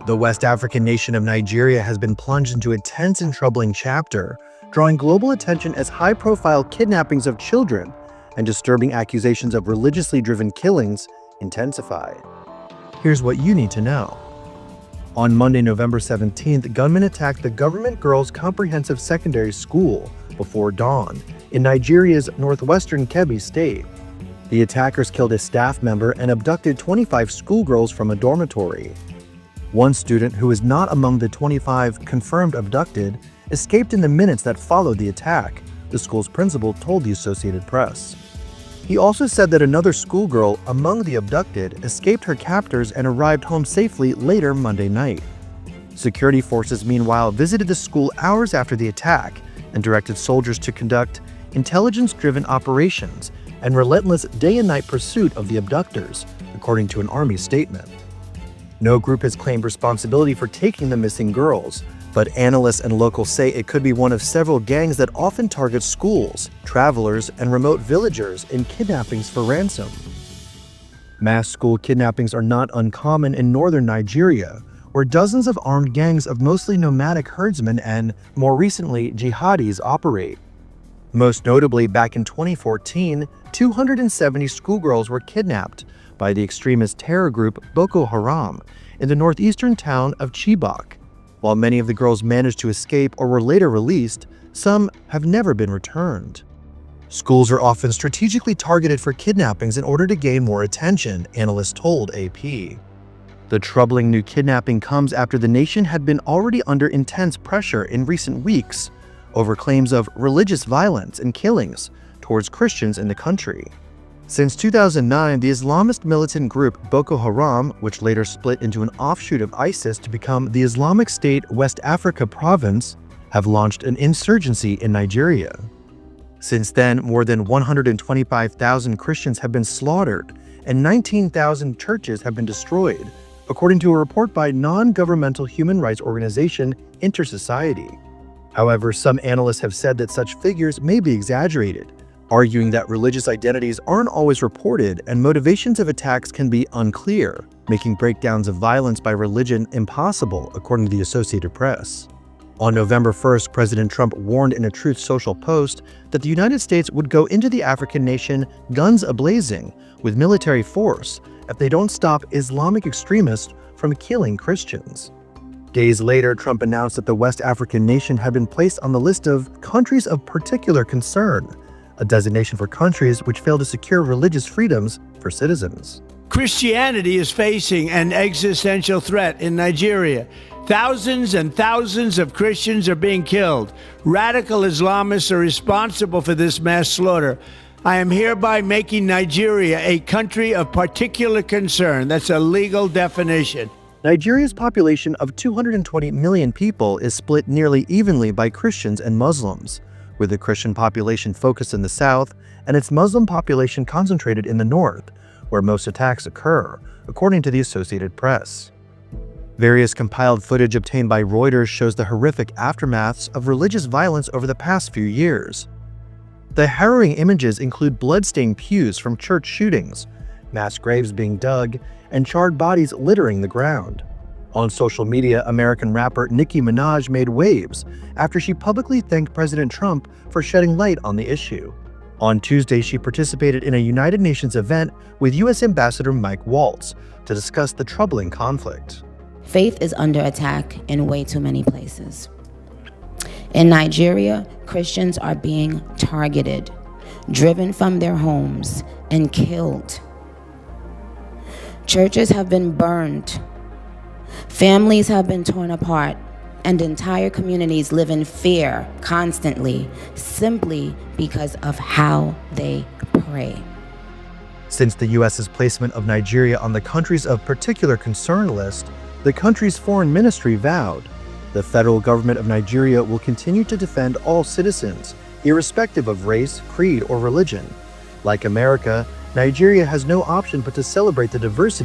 The West African nation of Nigeria has been plunged into a tense and troubling chapter, drawing global attention as high-profile kidnappings of children and disturbing accusations of religiously driven killings intensify. Here's what you need to know. On Monday, November 17th, gunmen attacked the Government Girls Comprehensive Secondary School before dawn in Nigeria's northwestern Kebbi state. The attackers killed a staff member and abducted 25 schoolgirls from a dormitory. One student, who is not among the 25 confirmed abducted, escaped in the minutes that followed the attack, the school's principal told the Associated Press. He also said that another schoolgirl among the abducted escaped her captors and arrived home safely later Monday night. Security forces, meanwhile, visited the school hours after the attack and directed soldiers to conduct intelligence-driven operations and relentless day and night pursuit of the abductors, according to an army statement. No group has claimed responsibility for taking the missing girls, but analysts and locals say it could be one of several gangs that often target schools, travelers, and remote villagers in kidnappings for ransom. Mass school kidnappings are not uncommon in northern Nigeria, where dozens of armed gangs of mostly nomadic herdsmen and, more recently, jihadis operate. Most notably, back in 2014, 270 schoolgirls were kidnapped by the extremist terror group Boko Haram in the northeastern town of Chibok. While many of the girls managed to escape or were later released, some have never been returned. Schools are often strategically targeted for kidnappings in order to gain more attention, analysts told AP. The troubling new kidnapping comes after the nation had been already under intense pressure in recent weeks over claims of religious violence and killings towards Christians in the country. Since 2009, the Islamist militant group Boko Haram, which later split into an offshoot of ISIS to become the Islamic State West Africa Province, have launched an insurgency in Nigeria. Since then, more than 125,000 Christians have been slaughtered and 19,000 churches have been destroyed, according to a report by non-governmental human rights organization Intersociety. However, some analysts have said that such figures may be exaggerated, arguing that religious identities aren't always reported and motivations of attacks can be unclear, making breakdowns of violence by religion impossible, according to the Associated Press. On November 1st, President Trump warned in a Truth Social post that the United States would go into the African nation guns a-blazing with military force if they don't stop Islamic extremists from killing Christians. Days later, Trump announced that the West African nation had been placed on the list of countries of particular concern, a designation for countries which fail to secure religious freedoms for citizens. Christianity is facing an existential threat in Nigeria. Thousands and thousands of Christians are being killed. Radical Islamists are responsible for this mass slaughter. I am hereby making Nigeria a country of particular concern. That's a legal definition. Nigeria's population of 220 million people is split nearly evenly by Christians and Muslims, with the Christian population focused in the south and its Muslim population concentrated in the north, where most attacks occur, according to the Associated Press. Various compiled footage obtained by Reuters shows the horrific aftermaths of religious violence over the past few years. The harrowing images include blood-stained pews from church shootings, mass graves being dug, and charred bodies littering the ground. On social media, American rapper Nicki Minaj made waves after she publicly thanked President Trump for shedding light on the issue. On Tuesday, she participated in a United Nations event with U.S. Ambassador Mike Waltz to discuss the troubling conflict. Faith is under attack in way too many places. In Nigeria, Christians are being targeted, driven from their homes, and killed. Churches have been burned. Families have been torn apart, and entire communities live in fear constantly, simply because of how they pray. Since the U.S.'s placement of Nigeria on the countries of particular concern list, the country's foreign ministry vowed the federal government of Nigeria will continue to defend all citizens, irrespective of race, creed, or religion. Like America, Nigeria has no option but to celebrate the diversity